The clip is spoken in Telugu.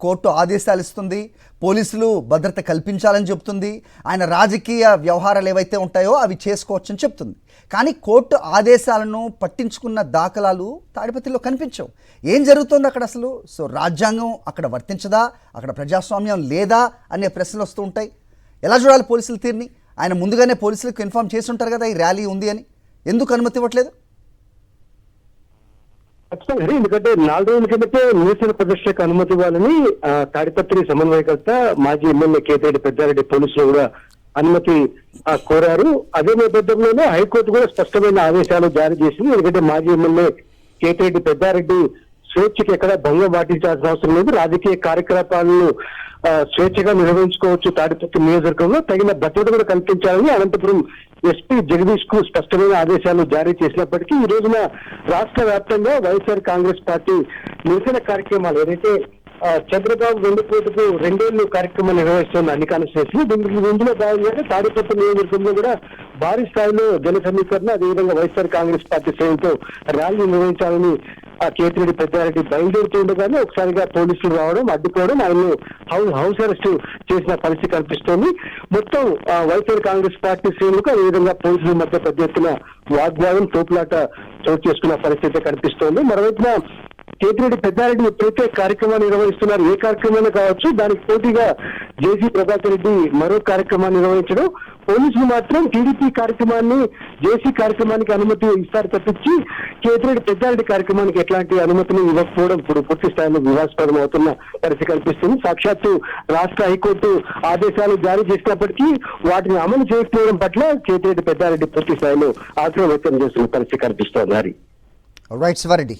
కోర్టు ఆదేశాలు ఇస్తుంది, పోలీసులు భద్రత కల్పించాలని చెప్తుంది, ఆయన రాజకీయ వ్యవహారాలు ఏవైతే ఉంటాయో అవి చేసుకోవచ్చని చెప్తుంది. కానీ కోర్టు ఆదేశాలను పట్టించుకున్న దాఖలాలు తాడిపత్రిలో కనిపించవు. ఏం జరుగుతుంది అక్కడ అసలు? సో రాజ్యాంగం అక్కడ వర్తించదా, అక్కడ ప్రజాస్వామ్యం లేదా అనే ప్రశ్నలు వస్తూ ఉంటాయి. ఎలా చూడాలి పోలీసుల తీరుని? ఆయన ముందుగానే పోలీసులకు ఇన్ఫార్మ్ చేసి ఉంటారు కదా ఈ ర్యాలీ ఉంది అని, ఎందుకు అనుమతి ఇవ్వట్లేదు? ఖచ్చితంగా, ఎందుకంటే 4 రోజుల కిందటే నిరసన ప్రదర్శనకు అనుమతి ఇవ్వాలని తాడిపత్రి సమన్వయకర్త మాజీ ఎమ్మెల్యే కేతిరెడ్డి పెద్దారెడ్డి పోలీసులు కూడా అనుమతి కోరారు. అదే నేపథ్యంలోనే హైకోర్టు కూడా స్పష్టమైన ఆదేశాలు జారీ చేసింది. ఎందుకంటే మాజీ ఎమ్మెల్యే కేతిరెడ్డి పెద్దారెడ్డి స్వేచ్ఛకి ఎక్కడ భంగం పాటించాల్సిన అవసరం లేదు, రాజకీయ కార్యకలాపాలను స్వేచ్ఛగా నిర్వహించుకోవచ్చు, తాడిపత్రి నియోజకవర్గంలో తగిన భద్రత కూడా కల్పించాలని అనంతపురం ఎస్పీ జగదీష్ కు స్పష్టమైన ఆదేశాలు జారీ చేసినప్పటికీ ఈ రోజున రాష్ట్ర వ్యాప్తంగా వైఎస్ఆర్ కాంగ్రెస్ పార్టీ నిరసన కార్యక్రమాలు ఏదైతే చంద్రబాబు వెండిపోటుకు 2 ఏళ్లు కార్యక్రమం నిర్వహిస్తున్న అన్ని కాన్స్టిట్యూన్సీలు ఇందులో భాగంగా తాడిపత్రి నియోజకవర్గంలో కూడా భారీ స్థాయిలో జన సమీకరణ, అదేవిధంగా వైఎస్ఆర్ కాంగ్రెస్ పార్టీ శ్రేణులతో ర్యాలీ నిర్వహించాలని కేతిరెడ్డి పెద్దారెడ్డి బయలుదేరుతుండగానే ఒకసారిగా పోలీసులు రావడం, అడ్డుకోవడం, ఆయన్ను హౌస్ అరెస్ట్ చేసిన పరిస్థితి కనిపిస్తోంది. మొత్తం వైఎస్ఆర్ కాంగ్రెస్ పార్టీ శ్రేణులకు అదేవిధంగా పోలీసుల మధ్య పెద్ద ఎత్తున వాగ్వాదం, తోపులాట చోటు చేసుకున్న పరిస్థితి కనిపిస్తోంది. మరోవైపున కేతిరెడ్డి పెద్దారెడ్డి ఎప్పుడైతే కార్యక్రమాన్ని నిర్వహిస్తున్నారు, ఏ కార్యక్రమాన్ని కావచ్చు, దానికి పోటీగా జేసీ ప్రభాకర్ రెడ్డి మరో కార్యక్రమాన్ని నిర్వహించడం, పోలీసులు మాత్రం టీడీపీ కార్యక్రమాన్ని జేసీ కార్యక్రమానికి అనుమతి ఇస్తారు తప్పించి కేతిరెడ్డి పెద్దారెడ్డి కార్యక్రమానికి ఎట్లాంటి అనుమతిని ఇవ్వకపోవడం ఇప్పుడు పూర్తి స్థాయిలో వివాదాస్పదం అవుతున్న పరిస్థితి కనిపిస్తుంది. సాక్షాత్తు రాష్ట్ర హైకోర్టు ఆదేశాలు జారీ చేసినప్పటికీ వాటిని అమలు చేయకపోవడం పట్ల కేతిరెడ్డి పెద్దారెడ్డి పూర్తి స్థాయిలో ఆగ్రహం వ్యక్తం చేస్తున్న పరిస్థితి కనిపిస్తోంది. రైట్ శివారెడ్డి.